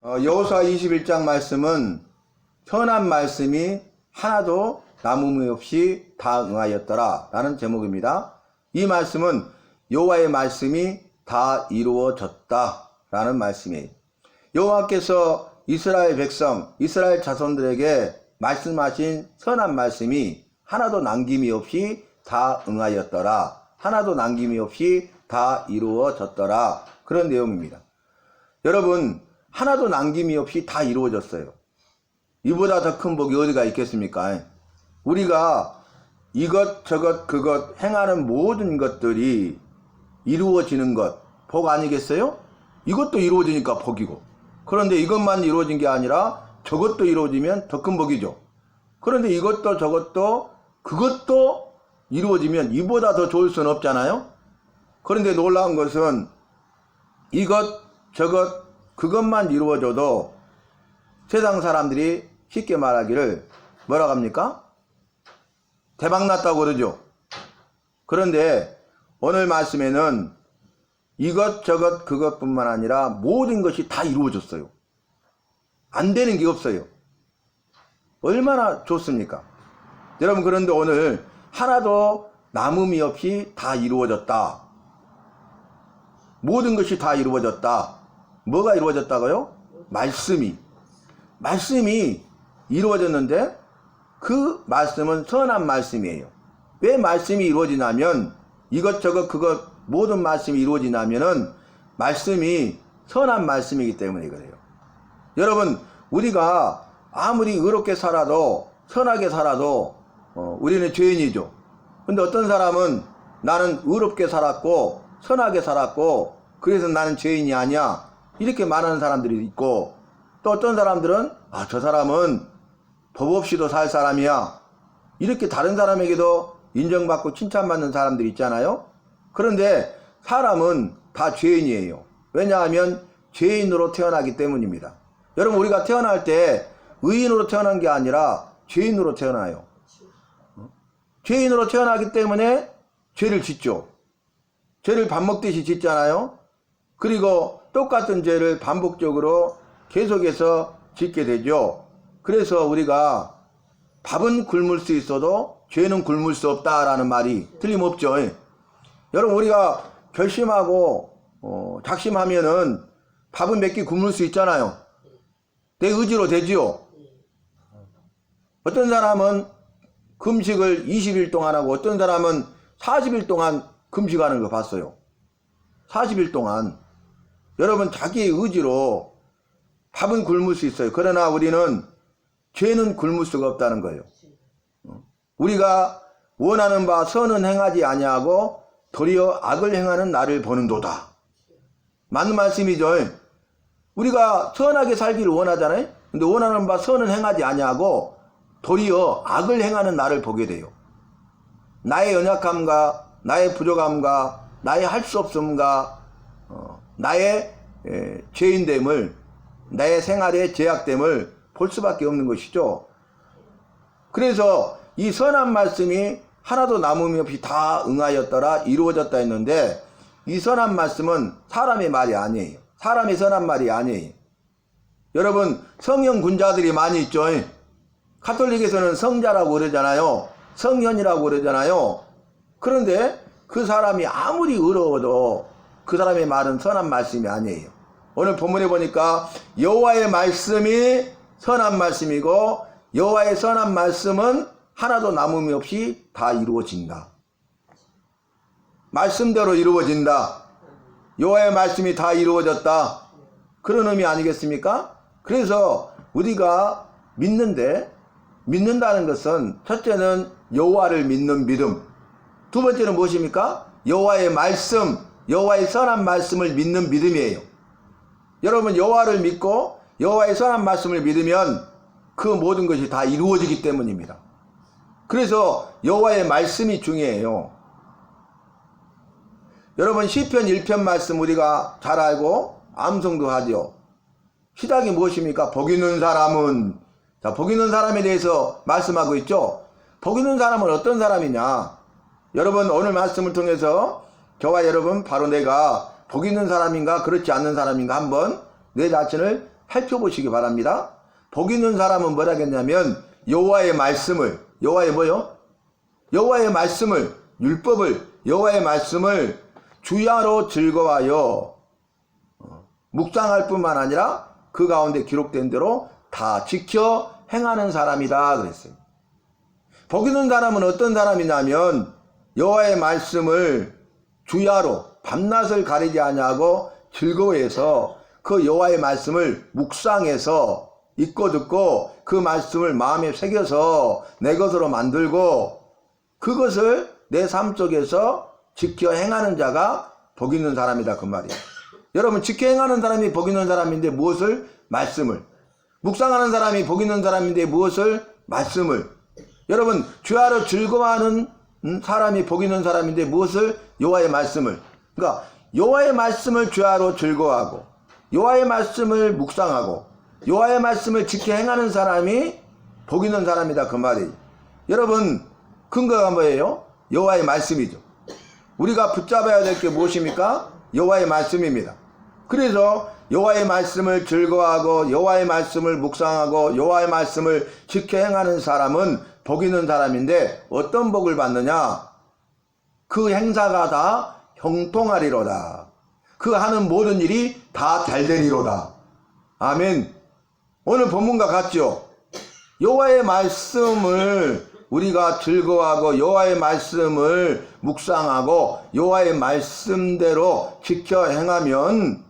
여호수아 21장 말씀은 선한 말씀이 하나도 남음이 없이 다 응하였더라 라는 제목입니다. 이 말씀은 여호와의 말씀이 다 이루어졌다 라는 말씀이에요. 여호와께서 이스라엘 백성, 이스라엘 자손들에게 말씀하신 선한 말씀이 하나도 남김이 없이 다 응하였더라, 하나도 남김이 없이 다 이루어졌더라, 그런 내용입니다. 여러분, 하나도 남김이 없이 다 이루어졌어요. 이보다 더 큰 복이 어디가 있겠습니까? 우리가 이것저것 그것 행하는 모든 것들이 이루어지는 것, 복 아니겠어요? 이것도 이루어지니까 복이고, 그런데 이것만 이루어진 게 아니라 저것도 이루어지면 더 큰 복이죠. 그런데 이것도 저것도 그것도 이루어지면 이보다 더 좋을 수는 없잖아요. 그런데 놀라운 것은 이것 저것 그것만 이루어져도 세상 사람들이 쉽게 말하기를 뭐라고 합니까? 대박났다고 그러죠. 그런데 오늘 말씀에는 이것저것 그것뿐만 아니라 모든 것이 다 이루어졌어요. 안 되는 게 없어요. 얼마나 좋습니까? 여러분, 그런데 오늘 하나도 남음이 없이 다 이루어졌다. 모든 것이 다 이루어졌다. 뭐가 이루어졌다고요? 말씀이 이루어졌는데 그 말씀은 선한 말씀이에요. 왜 말씀이 이루어지냐면, 이것저것 그것 모든 말씀이 이루어지냐면은 말씀이 선한 말씀이기 때문에 그래요. 여러분, 우리가 아무리 의롭게 살아도 선하게 살아도 우리는 죄인이죠. 근데 어떤 사람은 나는 의롭게 살았고 선하게 살았고 그래서 나는 죄인이 아니야, 이렇게 말하는 사람들이 있고, 또 어떤 사람들은 저 사람은 법 없이도 살 사람이야, 이렇게 다른 사람에게도 인정받고 칭찬받는 사람들이 있잖아요. 그런데 사람은 다 죄인이에요. 왜냐하면 죄인으로 태어나기 때문입니다. 여러분, 우리가 태어날 때 의인으로 태어난 게 아니라 죄인으로 태어나요. 죄인으로 태어나기 때문에 죄를 짓죠. 죄를 밥 먹듯이 짓잖아요. 그리고 똑같은 죄를 반복적으로 계속해서 짓게 되죠. 그래서 우리가 밥은 굶을 수 있어도 죄는 굶을 수 없다라는 말이 틀림없죠. 여러분, 우리가 결심하고 작심하면은 밥은 몇 끼 굶을 수 있잖아요. 내 의지로 되지요. 어떤 사람은 금식을 20일 동안 하고 어떤 사람은 40일 동안 금식하는 거 봤어요. 40일 동안. 여러분, 자기의 의지로 밥은 굶을 수 있어요. 그러나 우리는 죄는 굶을 수가 없다는 거예요. 우리가 원하는 바 선은 행하지 아니하고 도리어 악을 행하는 나를 보는도다. 맞는 말씀이죠. 우리가 선하게 살기를 원하잖아요. 근데 원하는 바 선은 행하지 아니하고 도리어 악을 행하는 나를 보게 돼요. 나의 연약함과 나의 부족함과 나의 할 수 없음과 나의 죄인됨을, 나의 생활의 죄악됨을 볼 수밖에 없는 것이죠. 그래서 이 선한 말씀이 하나도 남음이 없이 다 응하였더라, 이루어졌다 했는데, 이 선한 말씀은 사람의 말이 아니에요. 사람의 선한 말이 아니에요. 여러분, 성령 군자들이 많이 있죠. 가톨릭에서는 성자라고 그러잖아요. 성현이라고 그러잖아요. 그런데 그 사람이 아무리 의로워도 그 사람의 말은 선한 말씀이 아니에요. 오늘 본문에 보니까 여호와의 말씀이 선한 말씀이고 여호와의 선한 말씀은 하나도 남음이 없이 다 이루어진다. 말씀대로 이루어진다. 여호와의 말씀이 다 이루어졌다. 그런 의미 아니겠습니까? 그래서 우리가 믿는다는 것은 첫째는 여호와를 믿는 믿음, 두 번째는 무엇입니까? 여호와의 말씀, 여호와의 선한 말씀을 믿는 믿음이에요. 여러분, 여호와를 믿고 여호와의 선한 말씀을 믿으면 그 모든 것이 다 이루어지기 때문입니다. 그래서 여호와의 말씀이 중요해요. 여러분, 시편 1편 말씀 우리가 잘 알고 암송도 하죠. 시작이 무엇입니까? 복 있는 사람은, 복 있는 사람에 대해서 말씀하고 있죠. 복 있는 사람은 어떤 사람이냐? 여러분, 오늘 말씀을 통해서 저와 여러분, 바로 내가 복 있는 사람인가 그렇지 않는 사람인가 한번 내 자신을 살펴보시기 바랍니다. 복 있는 사람은 뭐라 했냐면 여호와의 말씀을, 여호와의 뭐요? 여호와의 말씀을, 율법을, 여호와의 말씀을 주야로 즐거워하여 묵상할 뿐만 아니라 그 가운데 기록된 대로 다 지켜 행하는 사람이다 그랬어요. 복 있는 사람은 어떤 사람이냐면 여호와의 말씀을 주야로 밤낮을 가리지 아니하고 즐거워해서 그 여호와의 말씀을 묵상해서 읽고 듣고 그 말씀을 마음에 새겨서 내 것으로 만들고 그것을 내 삶 속에서 지켜 행하는 자가 복 있는 사람이다 그 말이에요. 여러분, 지켜 행하는 사람이 복 있는 사람인데 무엇을? 말씀을. 묵상하는 사람이 복 있는 사람인데 무엇을? 말씀을. 여러분, 주야로 즐거워하는 사람이 복 있는 사람인데 무엇을? 여호와의 말씀을. 그러니까 여호와의 말씀을 주야로 즐거워하고 여호와의 말씀을 묵상하고 여호와의 말씀을 지켜 행하는 사람이 복 있는 사람이다 그 말이에요. 여러분, 근거가 뭐예요? 여호와의 말씀이죠. 우리가 붙잡아야 될 게 무엇입니까? 여호와의 말씀입니다. 그래서 여호와의 말씀을 즐거워하고 여호와의 말씀을 묵상하고 여호와의 말씀을 지켜 행하는 사람은 복 있는 사람인데 어떤 복을 받느냐? 그 행사가 다 형통하리로다. 그 하는 모든 일이 다 잘되리로다. 아멘. 오늘 본문과 같죠? 여호와의 말씀을 우리가 즐거워하고 여호와의 말씀을 묵상하고 여호와의 말씀대로 지켜 행하면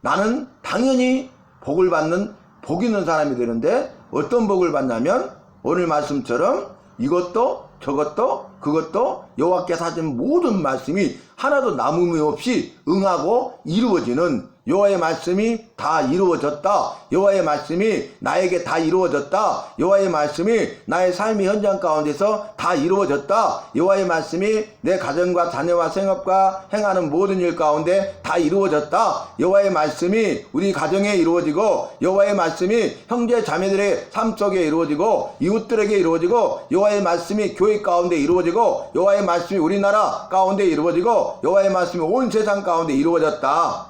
나는 당연히 복을 받는 복 있는 사람이 되는데 어떤 복을 받냐면 오늘 말씀처럼 이것도 저것도 그것도 여호와께서 하신 모든 말씀이 하나도 남음이 없이 응하고 이루어지는 여호와의 말씀이 다 이루어졌다. 여호와의 말씀이 나에게 다 이루어졌다. 여호와의 말씀이 나의 삶의 현장 가운데서 다 이루어졌다. 여호와의 말씀이 내 가정과 자녀와 생업과 행하는 모든 일 가운데 다 이루어졌다. 여호와의 말씀이 우리 가정에 이루어지고 여호와의 말씀이 형제 자매들의 삶 속에 이루어지고 이웃들에게 이루어지고 여호와의 말씀이 교회 가운데 이루어지고 여호와의 말씀이 우리나라 가운데 이루어지고 여호와의 말씀이 온 세상 가운데 이루어졌다.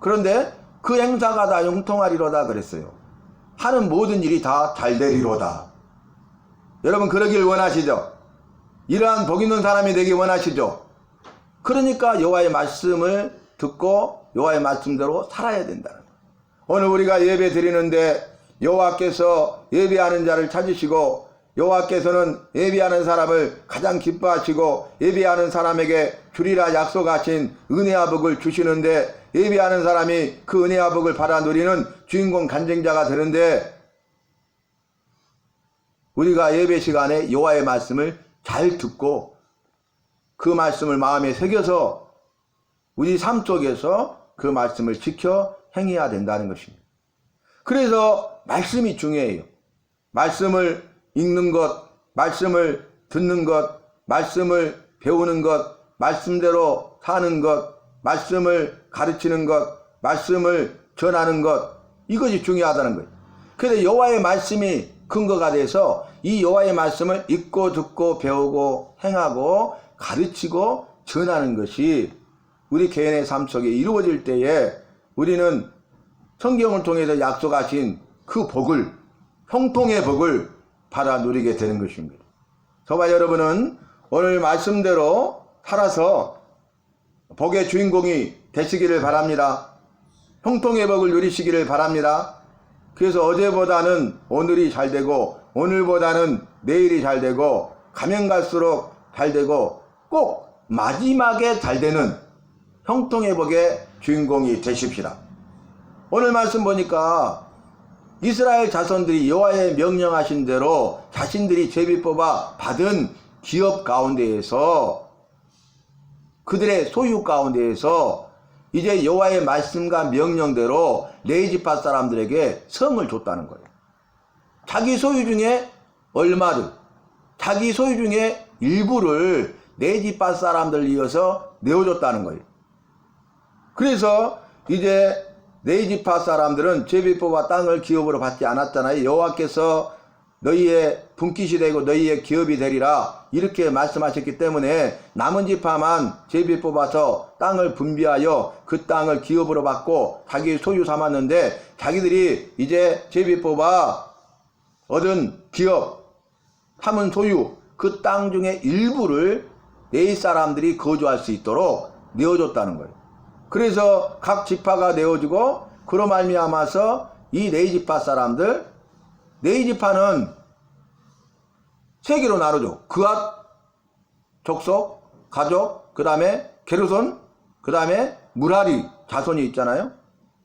그런데 그 행사가 다 형통하리로다 그랬어요. 하는 모든 일이 다 잘되리로다. 여러분, 그러길 원하시죠? 이러한 복 있는 사람이 되길 원하시죠? 그러니까 여호와의 말씀을 듣고 여호와의 말씀대로 살아야 된다는 거예요. 오늘 우리가 예배 드리는데 여호와께서 예배하는 자를 찾으시고 여호와께서는 예배하는 사람을 가장 기뻐하시고 예배하는 사람에게 주리라 약속하신 은혜와 복을 주시는데 예배하는 사람이 그 은혜와 복을 받아 누리는 주인공 간증자가 되는데 우리가 예배 시간에 여호와의 말씀을 잘 듣고 그 말씀을 마음에 새겨서 우리 삶 속에서 그 말씀을 지켜 행해야 된다는 것입니다. 그래서 말씀이 중요해요. 말씀을 읽는 것, 말씀을 듣는 것, 말씀을 배우는 것, 말씀대로 사는 것, 말씀을 가르치는 것, 말씀을 전하는 것, 이것이 중요하다는 거예요. 그런데 여호와의 말씀이 근거가 돼서 이 여호와의 말씀을 읽고 듣고 배우고 행하고 가르치고 전하는 것이 우리 개인의 삶 속에 이루어질 때에 우리는 성경을 통해서 약속하신 그 복을, 형통의 복을 받아 누리게 되는 것입니다. 저와 여러분은 오늘 말씀대로 살아서 복의 주인공이 되시기를 바랍니다. 형통의 복을 누리시기를 바랍니다. 그래서 어제보다는 오늘이 잘 되고 오늘보다는 내일이 잘 되고 가면 갈수록 잘 되고 꼭 마지막에 잘 되는 형통의 복의 주인공이 되십시다. 오늘 말씀 보니까 이스라엘 자손들이 여호와의 명령하신 대로 자신들이 제비 뽑아 받은 기업 가운데에서 그들의 소유 가운데에서 이제 여호와의 말씀과 명령대로 레위지파 사람들에게 성을 줬다는 거예요. 자기 소유 중에 얼마를, 자기 소유 중에 일부를 레위지파 사람들 이어서 내어줬다는 거예요. 그래서 이제 레위지파 사람들은 제비 뽑아 땅을 기업으로 받지 않았잖아요. 여호와께서 너희의 분깃이 되고 너희의 기업이 되리라 이렇게 말씀하셨기 때문에 남은 지파만 제비 뽑아서 땅을 분비하여 그 땅을 기업으로 받고 자기 소유 삼았는데, 자기들이 이제 제비 뽑아 얻은 기업 삼은 소유 그 땅 중에 일부를 네 사람들이 거주할 수 있도록 내어줬다는 거예요. 그래서 각 지파가 내어주고 그로 말미암아서 이 네 지파 사람들, 네 지파는 세 개로 나누죠. 그앗 족속, 가족, 그 다음에 게르손, 그 다음에 무라리 자손이 있잖아요.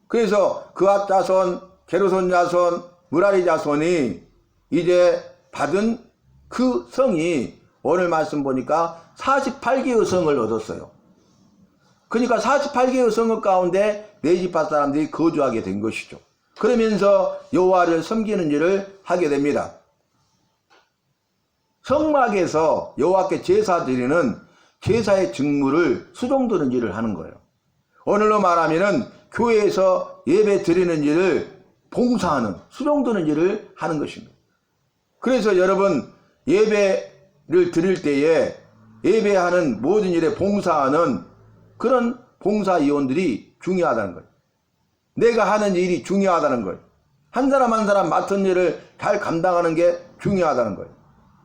그래서 그앗 자손, 게르손 자손, 무라리 자손이 이제 받은 그 성이 오늘 말씀 보니까 48개의 성을 얻었어요. 그러니까 48개의 성 가운데 네 지파 사람들이 거주하게 된 것이죠. 그러면서 여호와를 섬기는 일을 하게 됩니다. 성막에서 여호와께 제사 드리는 제사의 직무를 수종드는 일을 하는 거예요. 오늘로 말하면은 교회에서 예배 드리는 일을 봉사하는, 수종드는 일을 하는 것입니다. 그래서 여러분, 예배를 드릴 때에 예배하는 모든 일에 봉사하는 그런 봉사위원들이 중요하다는 거예요. 내가 하는 일이 중요하다는 거예요. 한 사람 한 사람 맡은 일을 잘 감당하는 게 중요하다는 거예요.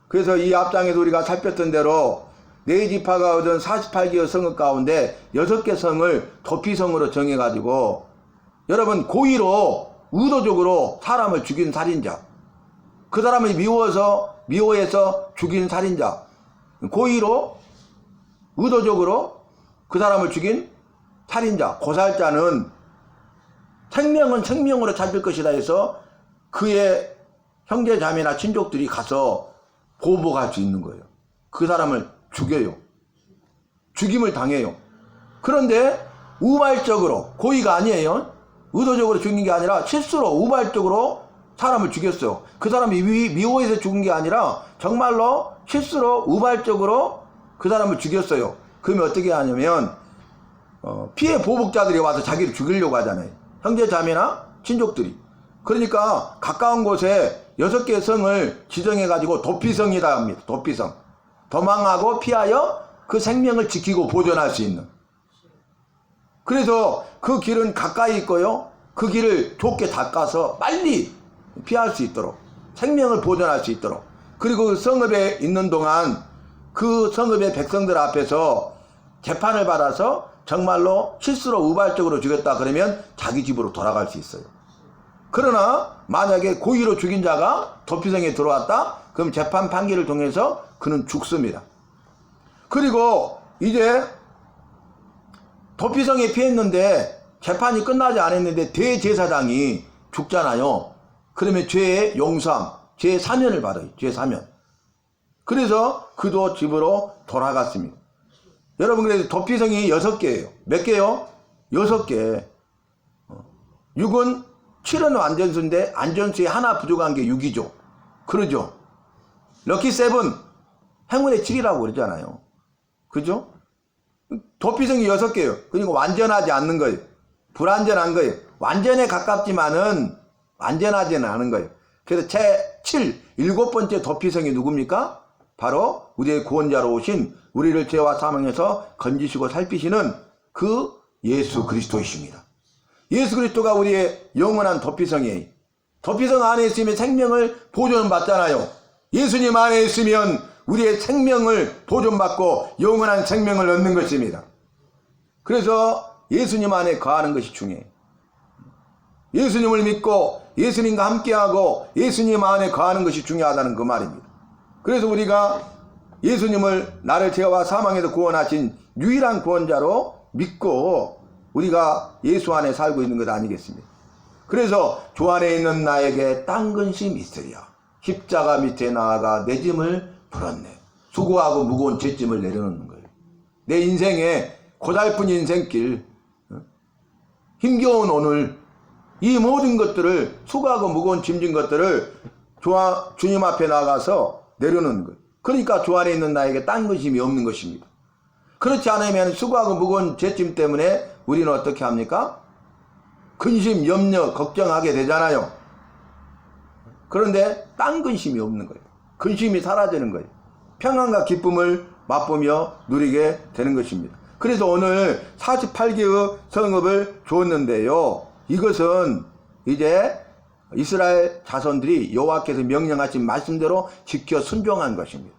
그래서 이 앞장에서 우리가 살폈던 대로 네 지파가 얻은 48개의 성읍 가운데 6개 성을 도피성으로 정해가지고, 여러분, 고의로 의도적으로 사람을 죽인 살인자, 그 사람을 미워해서 죽인 살인자, 고의로 의도적으로 그 사람을 죽인 살인자, 고살자는 생명은 생명으로 찾을 것이다 해서 그의 형제 자매나 친족들이 가서 보복할 수 있는 거예요. 그 사람을 죽여요. 죽임을 당해요. 그런데 우발적으로, 고의가 아니에요. 의도적으로 죽인 게 아니라 실수로 우발적으로 사람을 죽였어요. 그 사람이 미워해서 죽은 게 아니라 정말로 실수로 우발적으로 그 사람을 죽였어요. 그러면 어떻게 하냐면 피해 보복자들이 와서 자기를 죽이려고 하잖아요. 형제 자매나 친족들이. 그러니까 가까운 곳에 6개의 성을 지정해가지고 도피성이다 합니다. 도피성. 도망하고 피하여 그 생명을 지키고 보존할 수 있는. 그래서 그 길은 가까이 있고요. 그 길을 좁게 닦아서 빨리 피할 수 있도록, 생명을 보존할 수 있도록. 그리고 그 성읍에 있는 동안 그 성읍의 백성들 앞에서 재판을 받아서 정말로 실수로 우발적으로 죽였다 그러면 자기 집으로 돌아갈 수 있어요. 그러나 만약에 고의로 죽인 자가 도피성에 들어왔다 그럼 재판 판결을 통해서 그는 죽습니다. 그리고 이제 도피성에 피했는데 재판이 끝나지 않았는데 대제사장이 죽잖아요. 그러면 죄의 용서함, 죄의 사면을 받아요. 죄의 사면. 그래서 그도 집으로 돌아갔습니다. 여러분, 그래서 도피성이 6개예요. 몇 개요? 6개. 6은 7은 안전수인데 안전수에 하나 부족한 게 6이죠. 그러죠. 럭키 7, 행운의 7이라고 그러잖아요. 그죠? 도피성이 6개예요. 그러니까 완전하지 않는 거예요. 불완전한 거예요. 완전에 가깝지만은 완전하지는 않은 거예요. 그래서 제7, 7번째 도피성이 누굽니까? 바로 우리의 구원자로 오신, 우리를 죄와 사망에서 건지시고 살피시는 그 예수 그리스도이십니다. 예수 그리스도가 우리의 영원한 도피성이에요. 도피성 안에 있으면 생명을 보존받잖아요. 예수님 안에 있으면 우리의 생명을 보존받고 영원한 생명을 얻는 것입니다. 그래서 예수님 안에 거하는 것이 중요해요. 예수님을 믿고 예수님과 함께하고 예수님 안에 거하는 것이 중요하다는 그 말입니다. 그래서 우리가 예수님을 나를 죄와 사망에서 구원하신 유일한 구원자로 믿고 우리가 예수 안에 살고 있는 것 아니겠습니까? 그래서 주 안에 있는 나에게 딴 근심이 있으랴. 십자가 밑에 나아가 내 짐을 풀었네. 수고하고 무거운 죄짐을 내려놓는 거예요. 내 인생에 고달픈 인생길, 힘겨운 오늘, 이 모든 것들을, 수고하고 무거운 짐진 것들을 주님 앞에 나가서 내려놓는 거예요. 그러니까 주 안에 있는 나에게 딴 근심이 없는 것입니다. 그렇지 않으면 수고하고 무거운 죄짐 때문에 우리는 어떻게 합니까? 근심, 염려, 걱정하게 되잖아요. 그런데 딴 근심이 없는 거예요. 근심이 사라지는 거예요. 평안과 기쁨을 맛보며 누리게 되는 것입니다. 그래서 오늘 48개의 성읍을 주었는데요. 이것은 이제 이스라엘 자손들이 여호와께서 명령하신 말씀대로 지켜 순종한 것입니다.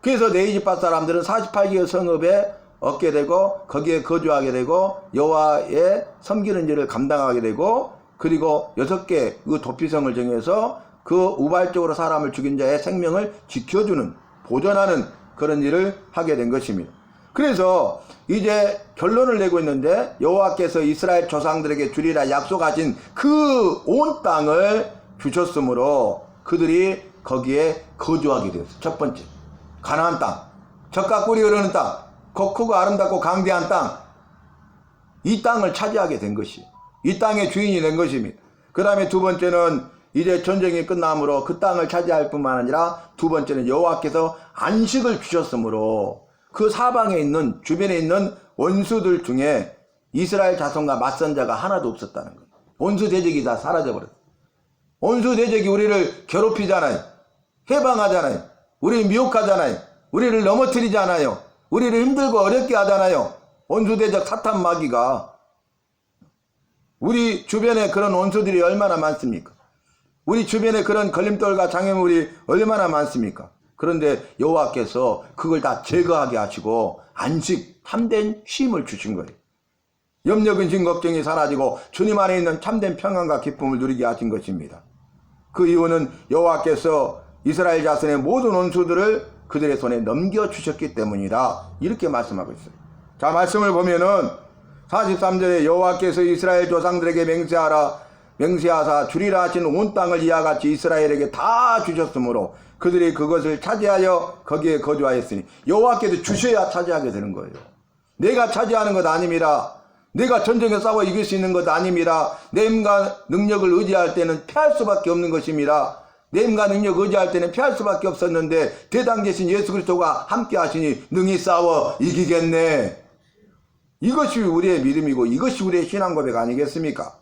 그래서 네이지파 사람들은 48개의 성읍에 얻게 되고 거기에 거주하게 되고 여호와의 섬기는 일을 감당하게 되고 그리고 6개 그 도피성을 정해서 그 우발적으로 사람을 죽인 자의 생명을 지켜주는 보존하는 그런 일을 하게 된 것입니다. 그래서 이제 결론을 내고 있는데 여호와께서 이스라엘 조상들에게 주리라 약속하신 그 온 땅을 주셨으므로 그들이 거기에 거주하게 되었어요. 첫 번째 가나안 땅, 젖과 꿀이 흐르는 땅, 크고 아름답고 강대한 땅, 이 땅을 차지하게 된 것이 이 땅의 주인이 된 것입니다. 그 다음에 두 번째는 이제 전쟁이 끝남으로 그 땅을 차지할 뿐만 아니라 두 번째는 여호와께서 안식을 주셨으므로 그 사방에 있는 주변에 있는 원수들 중에 이스라엘 자손과 맞선 자가 하나도 없었다는 거예요. 원수 대적이 다 사라져버렸어요. 원수 대적이 우리를 괴롭히잖아요. 해방하잖아요. 우리를 미혹하잖아요. 우리를 넘어뜨리잖아요. 우리를 힘들고 어렵게 하잖아요. 원수 대적 사탄 마귀가. 우리 주변에 그런 원수들이 얼마나 많습니까? 우리 주변에 그런 걸림돌과 장애물이 얼마나 많습니까? 그런데 여호와께서 그걸 다 제거하게 하시고 안식, 참된 쉼을 주신 거예요. 염려, 근심, 걱정이 사라지고 주님 안에 있는 참된 평안과 기쁨을 누리게 하신 것입니다. 그 이유는 여호와께서 이스라엘 자손의 모든 원수들을 그들의 손에 넘겨주셨기 때문이다. 이렇게 말씀하고 있어요. 자, 말씀을 보면은 43절에 여호와께서 이스라엘 조상들에게 맹세하사 주리라 하신 온 땅을 이와 같이 이스라엘에게 다 주셨으므로 그들이 그것을 차지하여 거기에 거주하였으니 여호와께서 주셔야 차지하게 되는 거예요. 내가 차지하는 것 아닙니다. 내가 전쟁에 싸워 이길 수 있는 것 아닙니다. 내 힘과 능력을 의지할 때는 패할 수밖에 없는 것입니다. 내 힘과 능력 의지할 때는 패할 수밖에 없었는데 대당 계신 예수 그리스도가 함께 하시니 능히 싸워 이기겠네. 이것이 우리의 믿음이고 이것이 우리의 신앙 고백 아니겠습니까?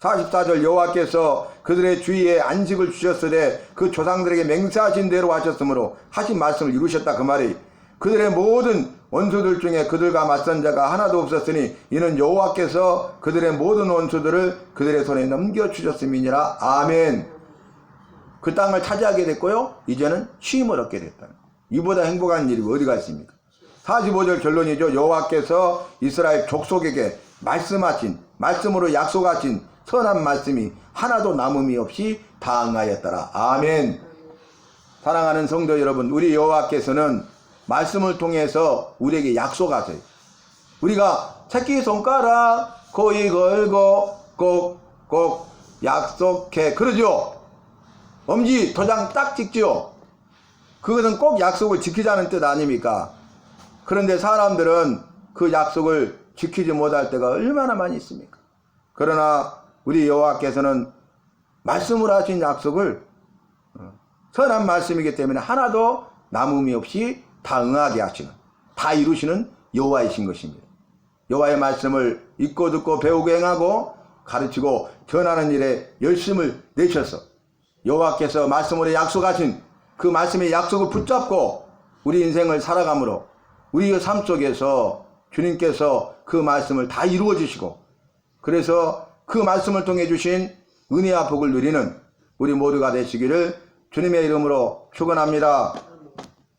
44절 여호와께서 그들의 주위에 안식을 주셨으되 그 조상들에게 맹세하신 대로 하셨으므로 하신 말씀을 이루셨다 그 말이 그들의 모든 원수들 중에 그들과 맞선 자가 하나도 없었으니 이는 여호와께서 그들의 모든 원수들을 그들의 손에 넘겨주셨음이니라. 아멘. 그 땅을 차지하게 됐고요. 이제는 쉼을 얻게 됐다. 이보다 행복한 일이 어디가 있습니까? 45절 결론이죠. 여호와께서 이스라엘 족속에게 말씀하신 말씀으로 약속하신 선한 말씀이 하나도 남음이 없이 다 응하였더라. 아멘. 사랑하는 성도 여러분, 우리 여호와께서는 말씀을 통해서 우리에게 약속하세요. 우리가 새끼손가락 고이 걸고 꼭꼭 약속해 그러죠. 엄지 도장 딱 찍죠. 그것은 꼭 약속을 지키자는 뜻 아닙니까? 그런데 사람들은 그 약속을 지키지 못할 때가 얼마나 많이 있습니까? 그러나 우리 여호와께서는 말씀을 하신 약속을 선한 말씀이기 때문에 하나도 남음이 없이 다 응하게 하시는, 다 이루시는 여호와이신 것입니다. 여호와의 말씀을 읽고 듣고 배우고 행하고 가르치고 전하는 일에 열심을 내셔서 여호와께서 말씀으로 약속하신 그 말씀의 약속을 붙잡고 우리 인생을 살아감으로 우리의 삶 속에서 주님께서 그 말씀을 다 이루어 주시고 그래서 그 말씀을 통해 주신 은혜와 복을 누리는 우리 모두가 되시기를 주님의 이름으로 축원합니다.